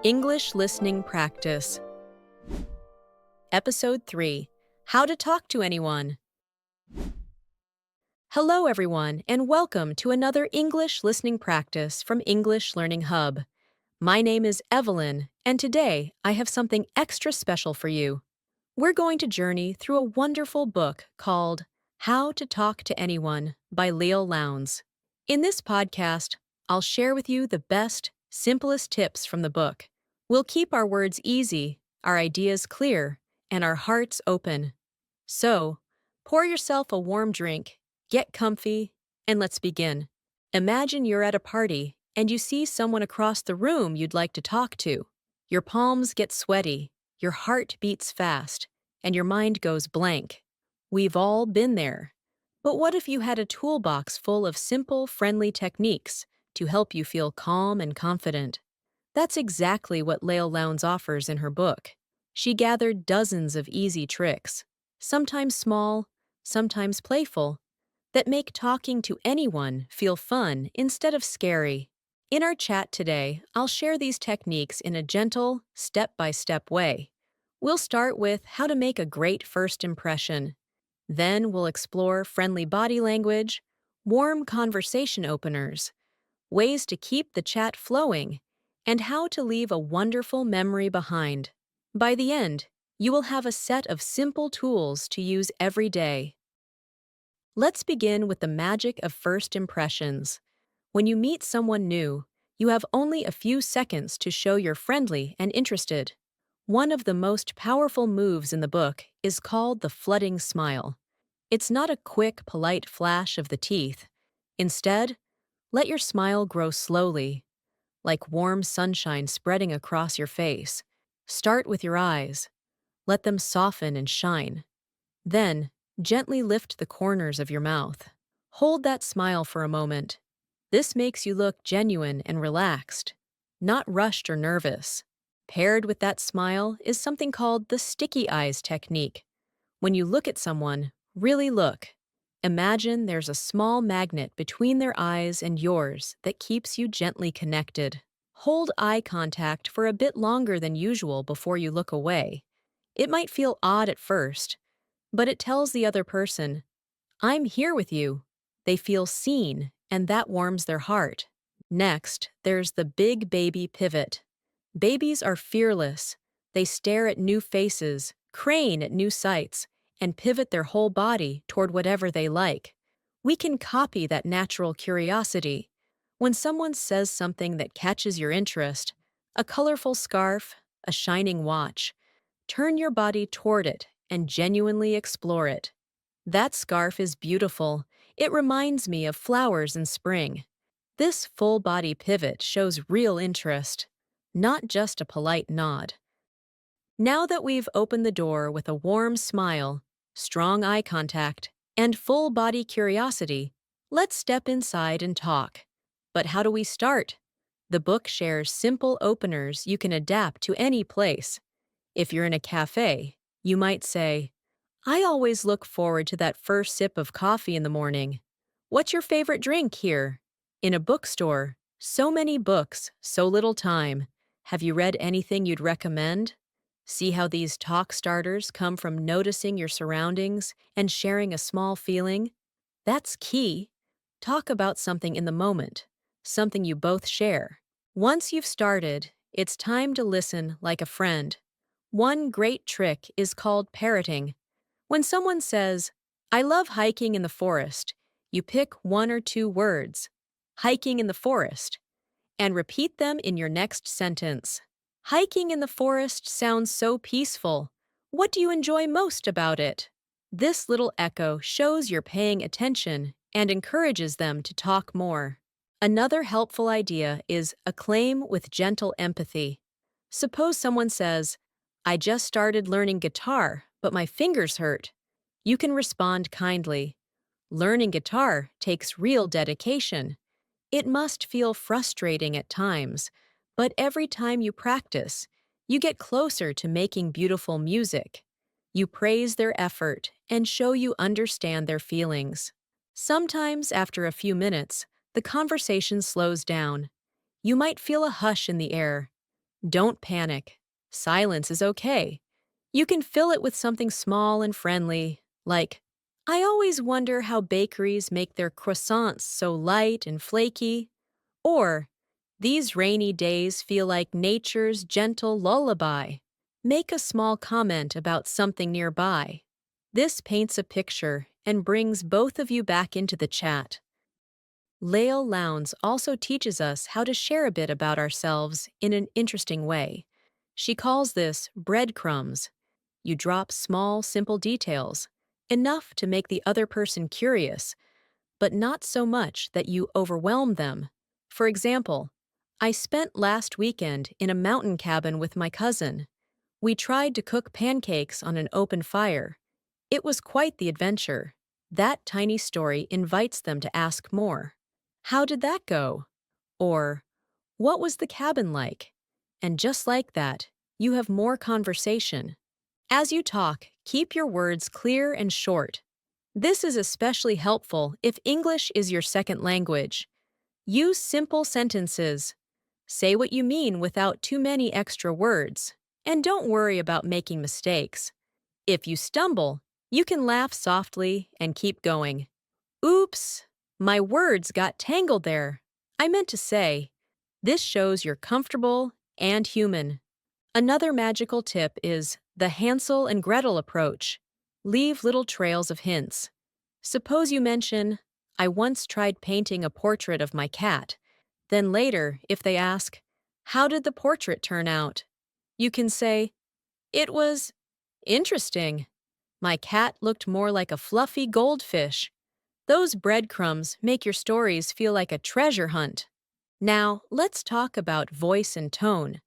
English Listening Practice. Episode 3. How to Talk to Anyone. Hello, everyone, and welcome to another English listening practice from English Learning Hub. My name is Evelyn, and today I have something extra special for you. We're going to journey through a wonderful book called How to Talk to Anyone by Leil Lowndes. In this podcast, I'll share with you the best, simplest tips from the book. We'll keep our words easy, our ideas clear, and our hearts open. So, pour yourself a warm drink, get comfy, and let's begin. Imagine you're at a party and you see someone across the room you'd like to talk to. Your palms get sweaty, your heart beats fast, and your mind goes blank. We've all been there. But what if you had a toolbox full of simple, friendly techniques to help you feel calm and confident? That's exactly what Leil Lowndes offers in her book. She gathered dozens of easy tricks, sometimes small, sometimes playful, that make talking to anyone feel fun instead of scary. In our chat today, I'll share these techniques in a gentle, step-by-step way. We'll start with how to make a great first impression. Then we'll explore friendly body language, warm conversation openers, ways to keep the chat flowing, and how to leave a wonderful memory behind. By the end, you will have a set of simple tools to use every day. Let's begin with the magic of first impressions. When you meet someone new, you have only a few seconds to show you're friendly and interested. One of the most powerful moves in the book is called the flooding smile. It's not a quick, polite flash of the teeth. Instead, let your smile grow slowly, like warm sunshine spreading across your face. Start with your eyes. Let them soften and shine. Then, gently lift the corners of your mouth. Hold that smile for a moment. This makes you look genuine and relaxed, not rushed or nervous. Paired with that smile is something called the sticky eyes technique. When you look at someone, really look. Imagine there's a small magnet between their eyes and yours that keeps you gently connected. Hold eye contact for a bit longer than usual before you look away. It might feel odd at first, but it tells the other person, "I'm here with you." They feel seen, and that warms their heart. Next, there's the big baby pivot. Babies are fearless. They stare at new faces, crane at new sights, and pivot their whole body toward whatever they like. We can copy that natural curiosity. When someone says something that catches your interest, a colorful scarf, a shining watch, turn your body toward it and genuinely explore it. That scarf is beautiful. It reminds me of flowers in spring. This full body pivot shows real interest, not just a polite nod. Now that we've opened the door with a warm smile, strong eye contact, and full body curiosity, let's step inside and talk. But how do we start? The book shares simple openers you can adapt to any place. If you're in a cafe, you might say, "I always look forward to that first sip of coffee in the morning. What's your favorite drink here?" In a bookstore, so many books, so little time. Have you read anything you'd recommend? See how these talk starters come from noticing your surroundings and sharing a small feeling? That's key. Talk about something in the moment, something you both share. Once you've started, it's time to listen like a friend. One great trick is called parroting. When someone says, "I love hiking in the forest," you pick one or two words, "hiking in the forest," and repeat them in your next sentence. Hiking in the forest sounds so peaceful. What do you enjoy most about it? This little echo shows you're paying attention and encourages them to talk more. Another helpful idea is acclaim with gentle empathy. Suppose someone says, "I just started learning guitar, but my fingers hurt." You can respond kindly. Learning guitar takes real dedication. It must feel frustrating at times, but every time you practice, you get closer to making beautiful music. You praise their effort and show you understand their feelings. Sometimes, after a few minutes, the conversation slows down. You might feel a hush in the air. Don't panic. Silence is okay. You can fill it with something small and friendly, like, I always wonder how bakeries make their croissants so light and flaky. Or, these rainy days feel like nature's gentle lullaby. Make a small comment about something nearby. This paints a picture and brings both of you back into the chat. Leil Lowndes also teaches us how to share a bit about ourselves in an interesting way. She calls this breadcrumbs. You drop small, simple details, enough to make the other person curious, but not so much that you overwhelm them. For example, I spent last weekend in a mountain cabin with my cousin. We tried to cook pancakes on an open fire. It was quite the adventure. That tiny story invites them to ask more. How did that go? Or, what was the cabin like? And just like that, you have more conversation. As you talk, keep your words clear and short. This is especially helpful if English is your second language. Use simple sentences. Say what you mean without too many extra words. And don't worry about making mistakes. If you stumble, you can laugh softly and keep going. Oops, my words got tangled there. I meant to say, this shows you're comfortable and human. Another magical tip is the Hansel and Gretel approach. Leave little trails of hints. Suppose you mention, I once tried painting a portrait of my cat. Then later, if they ask, how did the portrait turn out? You can say, it was interesting. My cat looked more like a fluffy goldfish. Those breadcrumbs make your stories feel like a treasure hunt. Now, let's talk about voice and tone.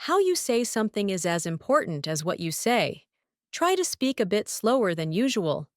How you say something is as important as what you say. Try to speak a bit slower than usual.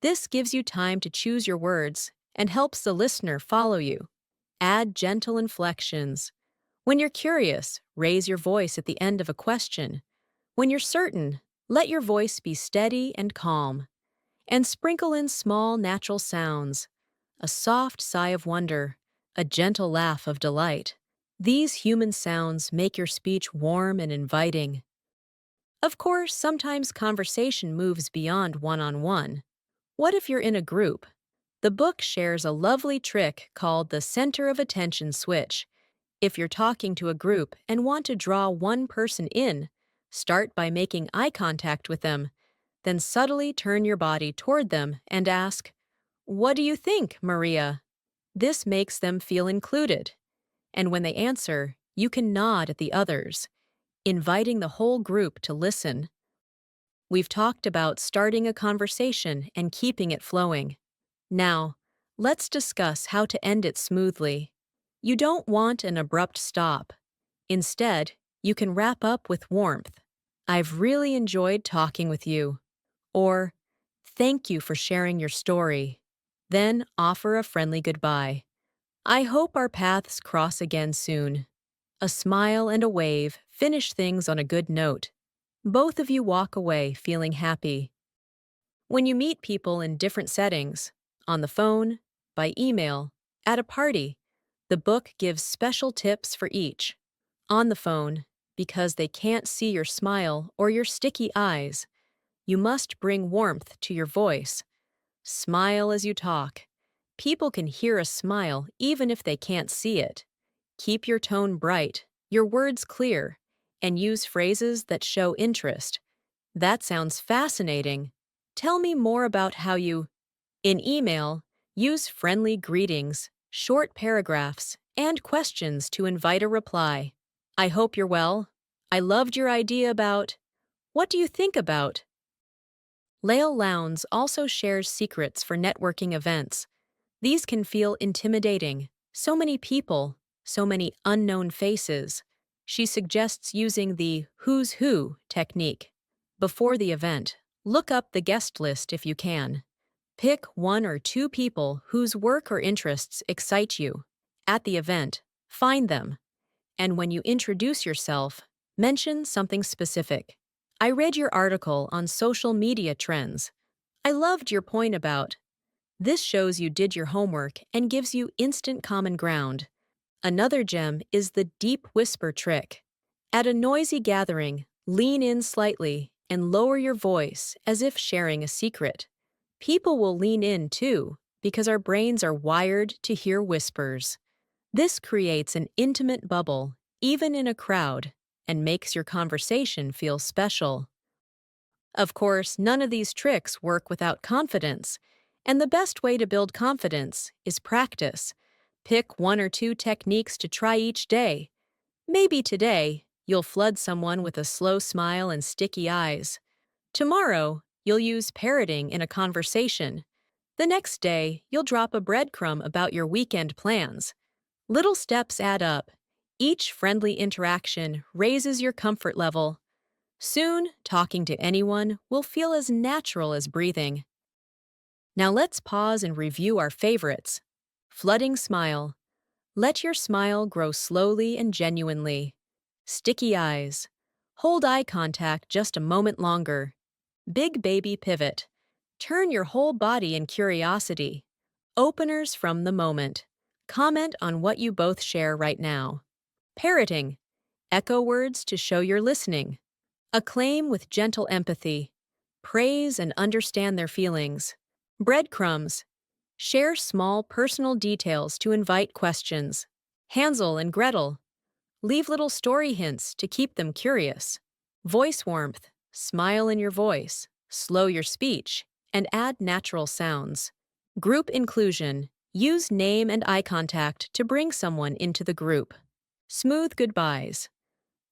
This gives you time to choose your words and helps the listener follow you. Add gentle inflections. When you're curious, raise your voice at the end of a question. When you're certain, let your voice be steady and calm. And sprinkle in small natural sounds. A soft sigh of wonder, a gentle laugh of delight. These human sounds make your speech warm and inviting. Of course, sometimes conversation moves beyond one-on-one. What if you're in a group? The book shares a lovely trick called the center of attention switch. If you're talking to a group and want to draw one person in, start by making eye contact with them. Then subtly turn your body toward them and ask, what do you think, Maria? This makes them feel included. And when they answer, you can nod at the others, inviting the whole group to listen. We've talked about starting a conversation and keeping it flowing. Now, let's discuss how to end it smoothly. You don't want an abrupt stop. Instead, you can wrap up with warmth. I've really enjoyed talking with you. Or, thank you for sharing your story. Then offer a friendly goodbye. I hope our paths cross again soon. A smile and a wave finish things on a good note. Both of you walk away feeling happy. When you meet people in different settings, on the phone, by email, at a party, the book gives special tips for each. On the phone, because they can't see your smile or your sticky eyes, you must bring warmth to your voice. Smile as you talk. People can hear a smile even if they can't see it. Keep your tone bright, your words clear, and use phrases that show interest. That sounds fascinating. Tell me more about how you... In email, use friendly greetings, short paragraphs, and questions to invite a reply. I hope you're well. I loved your idea about... What do you think about... Leil Lowndes also shares secrets for networking events. These can feel intimidating. So many people, so many unknown faces. She suggests using the who's who technique. Before the event, look up the guest list if you can. Pick one or two people whose work or interests excite you. At the event, find them. And when you introduce yourself, mention something specific. I read your article on social media trends. I loved your point about. This shows you did your homework and gives you instant common ground. Another gem is the deep whisper trick. At a noisy gathering, lean in slightly and lower your voice as if sharing a secret. People will lean in too, because our brains are wired to hear whispers. This creates an intimate bubble, even in a crowd, and makes your conversation feel special. Of course, none of these tricks work without confidence, and the best way to build confidence is practice. Pick one or two techniques to try each day. Maybe today, you'll flood someone with a slow smile and sticky eyes. Tomorrow, you'll use parroting in a conversation. The next day, you'll drop a breadcrumb about your weekend plans. Little steps add up. Each friendly interaction raises your comfort level. Soon, talking to anyone will feel as natural as breathing. Now let's pause and review our favorites. Flooding smile. Let your smile grow slowly and genuinely. Sticky eyes. Hold eye contact just a moment longer. Big baby pivot. Turn your whole body in curiosity. Openers from the moment. Comment on what you both share right now. Parroting. Echo words to show you're listening. Acclaim with gentle empathy. Praise and understand their feelings. Breadcrumbs. Share small personal details to invite questions. Hansel and Gretel. Leave little story hints to keep them curious. Voice warmth. Smile in your voice. Slow your speech. And add natural sounds. Group inclusion. Use name and eye contact to bring someone into the group. Smooth goodbyes.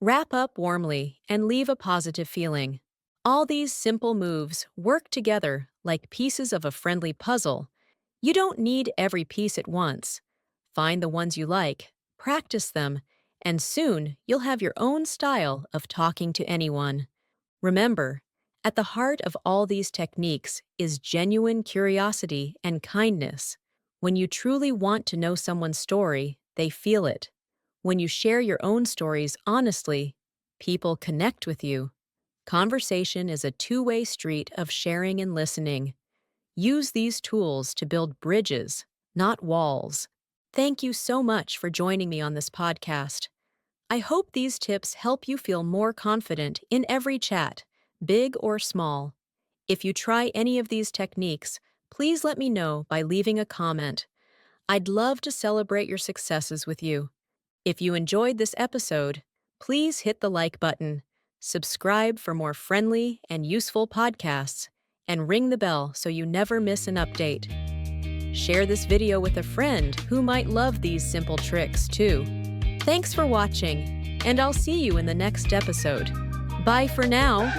Wrap up warmly and leave a positive feeling. All these simple moves work together like pieces of a friendly puzzle. You don't need every piece at once. Find the ones you like, practice them, and soon you'll have your own style of talking to anyone. Remember, at the heart of all these techniques is genuine curiosity and kindness. When you truly want to know someone's story, they feel it. When you share your own stories honestly, people connect with you. Conversation is a two-way street of sharing and listening. Use these tools to build bridges, not walls. Thank you so much for joining me on this podcast. I hope these tips help you feel more confident in every chat, big or small. If you try any of these techniques, please let me know by leaving a comment. I'd love to celebrate your successes with you. If you enjoyed this episode, please hit the like button, subscribe for more friendly and useful podcasts, and ring the bell so you never miss an update. Share this video with a friend who might love these simple tricks too. Thanks for watching, and I'll see you in the next episode. Bye for now.